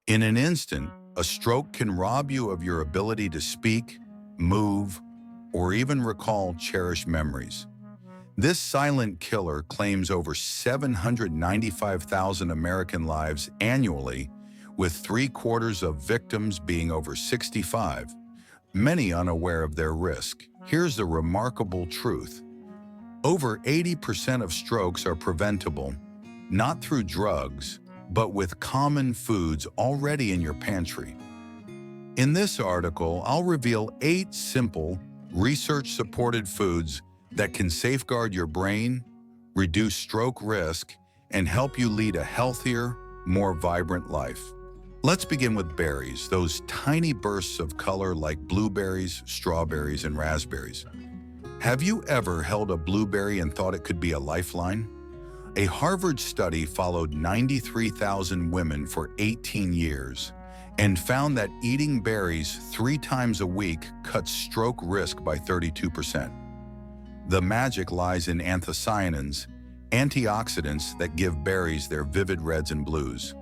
In an instant, a stroke can rob you of your ability to speak, move, or even recall cherished memories. This silent killer claims over 795,000 American lives annually, with three-quarters of victims being over 65, many unaware of their risk. Here's the remarkable truth. Over 80% of strokes are preventable, not through drugs, but with common foods already in your pantry. In this article, I'll reveal 8 simple, research-supported foods that can safeguard your brain, reduce stroke risk, and help you lead a healthier, more vibrant life. Let's begin with berries, those tiny bursts of color like blueberries, strawberries, and raspberries. Have you ever held a blueberry and thought it could be a lifeline? A Harvard study followed 93,000 women for 18 years and found that eating berries 3 times a week cuts stroke risk by 32%. The magic lies in anthocyanins, antioxidants that give berries their vivid reds and blues.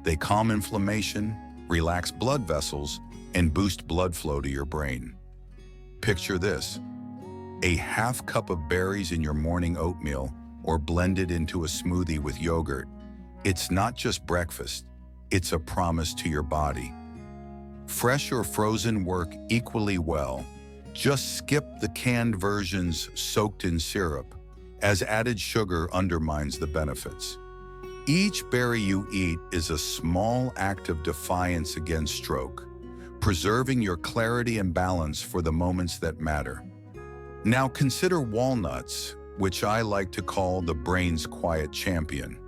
They calm inflammation, relax blood vessels, and boost blood flow to your brain. Picture this: a half cup of berries in your morning oatmeal or blended into a smoothie with yogurt. It's not just breakfast, it's a promise to your body. Fresh or frozen work equally well. Just skip the canned versions soaked in syrup, as added sugar undermines the benefits. Each berry you eat is a small act of defiance against stroke, preserving your clarity and balance for the moments that matter. Now consider walnuts, which I like to call the brain's quiet champion.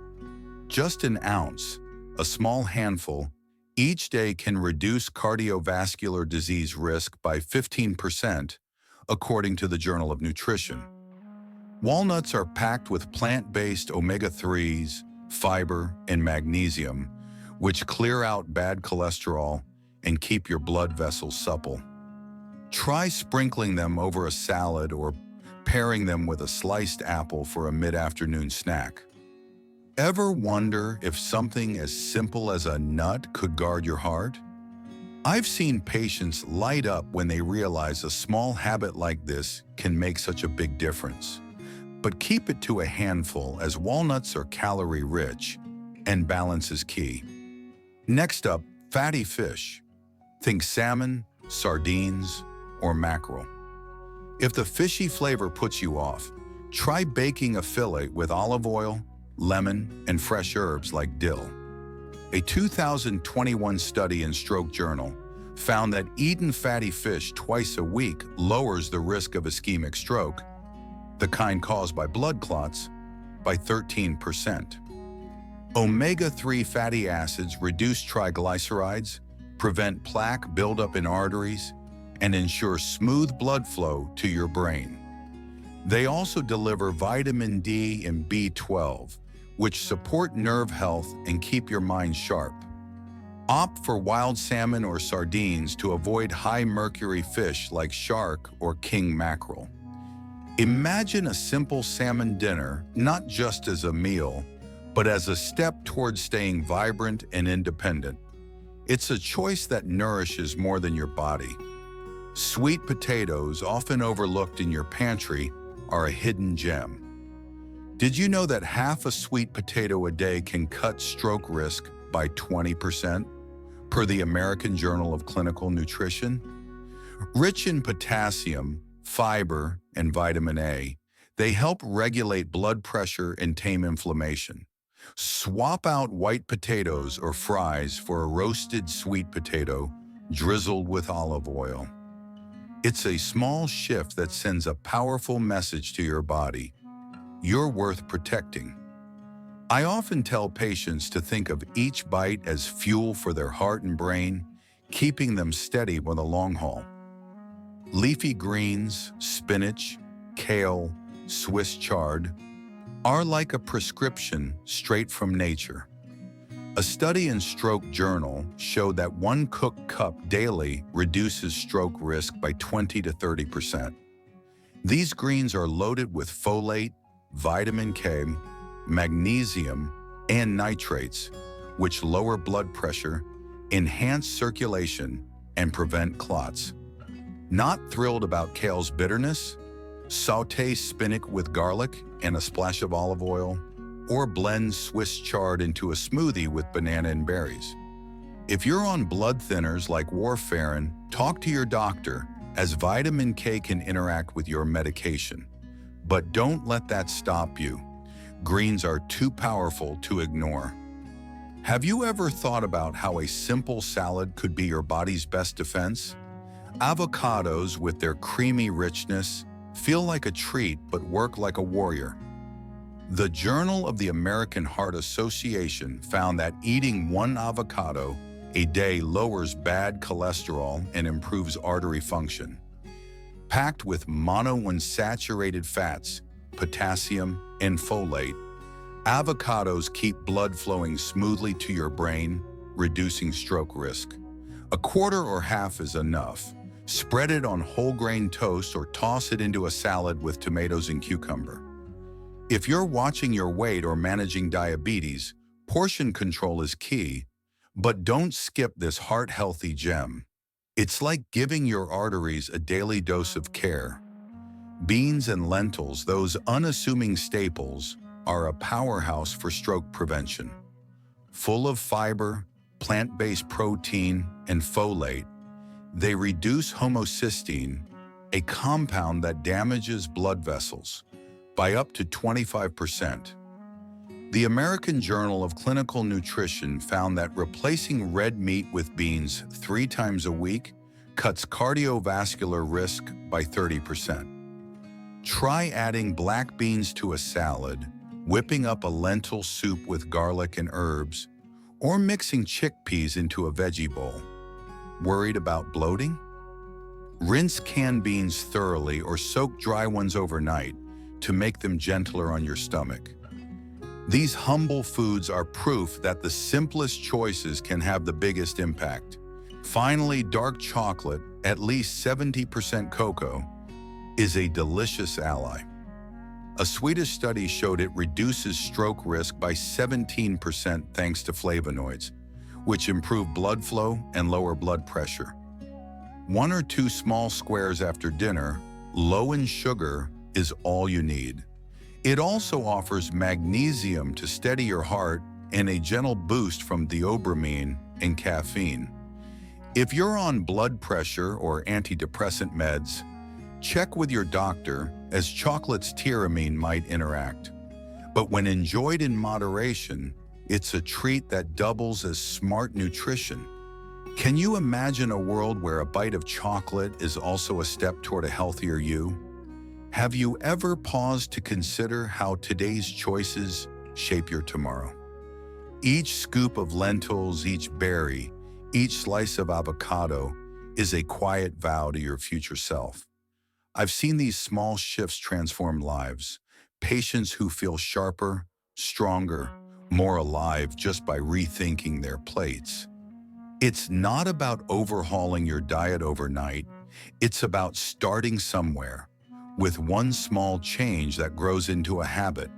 Just an ounce, a small handful, each day can reduce cardiovascular disease risk by 15%, according to the Journal of Nutrition. Walnuts are packed with plant-based omega-3s, fiber, and magnesium, which clear out bad cholesterol and keep your blood vessels supple. Try sprinkling them over a salad or pairing them with a sliced apple for a mid-afternoon snack. Ever wonder if something as simple as a nut could guard your heart? I've seen patients light up when they realize a small habit like this can make such a big difference. But keep it to a handful, as walnuts are calorie-rich, and balance is key. Next up, fatty fish. Think salmon, sardines, or mackerel. If the fishy flavor puts you off, try baking a fillet with olive oil, lemon, and fresh herbs like dill. A 2021 study in Stroke Journal found that eating fatty fish twice a week lowers the risk of ischemic stroke, the kind caused by blood clots, by 13%. Omega-3 fatty acids reduce triglycerides, prevent plaque buildup in arteries, and ensure smooth blood flow to your brain. They also deliver vitamin D and B12, which support nerve health and keep your mind sharp. Opt for wild salmon or sardines to avoid high-mercury fish like shark or king mackerel. Imagine a simple salmon dinner, not just as a meal, but as a step towards staying vibrant and independent. It's a choice that nourishes more than your body. Sweet potatoes, often overlooked in your pantry, are a hidden gem. Did you know that half a sweet potato a day can cut stroke risk by 20%, per the American Journal of Clinical Nutrition? Rich in potassium, fiber, and vitamin A, they help regulate blood pressure and tame inflammation. Swap out white potatoes or fries for a roasted sweet potato drizzled with olive oil. It's a small shift that sends a powerful message to your body. You're worth protecting. I often tell patients to think of each bite as fuel for their heart and brain, keeping them steady for the long haul. Leafy greens, spinach, kale, Swiss chard are like a prescription straight from nature. A study in Stroke Journal showed that 1 cooked cup daily reduces stroke risk by 20 to 30%. These greens are loaded with folate, vitamin K, magnesium, and nitrates, which lower blood pressure enhance circulation, and prevent clots. Not thrilled about kale's bitterness? Sauté spinach with garlic and a splash of olive oil, or blend Swiss chard into a smoothie with banana and berries. If you're on blood thinners like warfarin, talk to your doctor, as vitamin K can interact with your medication. But don't let that stop you. Greens are too powerful to ignore. Have you ever thought about how a simple salad could be your body's best defense? Avocados, with their creamy richness, feel like a treat but work like a warrior. The Journal of the American Heart Association found that eating one avocado a day lowers bad cholesterol and improves artery function. Packed with monounsaturated fats, potassium, and folate, avocados keep blood flowing smoothly to your brain, reducing stroke risk. A quarter or half is enough. Spread it on whole grain toast or toss it into a salad with tomatoes and cucumber. If you're watching your weight or managing diabetes, portion control is key, but don't skip this heart-healthy gem. It's like giving your arteries a daily dose of care. Beans and lentils, those unassuming staples, are a powerhouse for stroke prevention. Full of fiber, plant-based protein, and folate, they reduce homocysteine, a compound that damages blood vessels, by up to 25%. The American Journal of Clinical Nutrition found that replacing red meat with beans 3 times a week cuts cardiovascular risk by 30%. Try adding black beans to a salad, whipping up a lentil soup with garlic and herbs, or mixing chickpeas into a veggie bowl. Worried about bloating? Rinse canned beans thoroughly or soak dry ones overnight to make them gentler on your stomach. These humble foods are proof that the simplest choices can have the biggest impact. Finally, dark chocolate, at least 70% cocoa, is a delicious ally. A Swedish study showed it reduces stroke risk by 17% thanks to flavonoids, which improve blood flow and lower blood pressure. 1 or 2 small squares after dinner, low in sugar, is all you need. It also offers magnesium to steady your heart and a gentle boost from theobromine and caffeine. If you're on blood pressure or antidepressant meds, check with your doctor, as chocolate's tyramine might interact. But when enjoyed in moderation, it's a treat that doubles as smart nutrition. Can you imagine a world where a bite of chocolate is also a step toward a healthier you? Have you ever paused to consider how today's choices shape your tomorrow? Each scoop of lentils, each berry, each slice of avocado is a quiet vow to your future self. I've seen these small shifts transform lives, patients who feel sharper, stronger, more alive just by rethinking their plates. It's not about overhauling your diet overnight, it's about starting somewhere, with one small change that grows into a habit.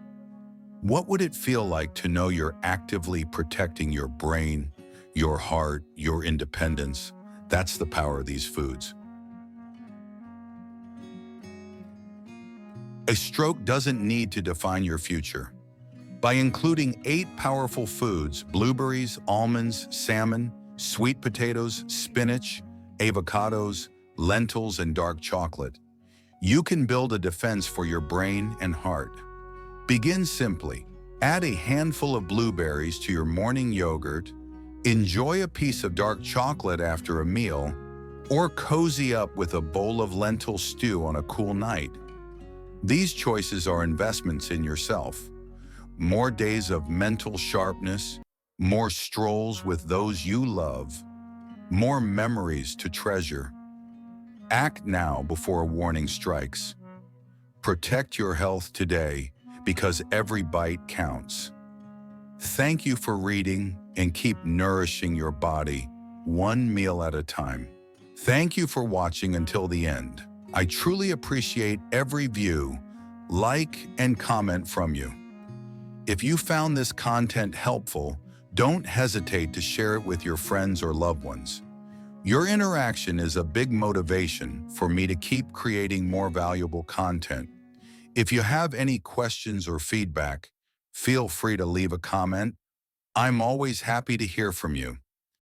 What would it feel like to know you're actively protecting your brain, your heart, your independence? That's the power of these foods. A stroke doesn't need to define your future. By including 8 powerful foods, blueberries, almonds, salmon, sweet potatoes, spinach, avocados, lentils, and dark chocolate, you can build a defense for your brain and heart. Begin simply. Add a handful of blueberries to your morning yogurt, enjoy a piece of dark chocolate after a meal, or cozy up with a bowl of lentil stew on a cool night. These choices are investments in yourself. More days of mental sharpness, more strolls with those you love, more memories to treasure. Act now before a warning strikes. Protect your health today, because every bite counts. Thank you for reading, and keep nourishing your body, one meal at a time. Thank you for watching until the end. I truly appreciate every view, like, and comment from you. If you found this content helpful, Don't hesitate to share it with your friends or loved ones. Your interaction is a big motivation for me to keep creating more valuable content. If you have any questions or feedback, feel free to leave a comment. I'm always happy to hear from you.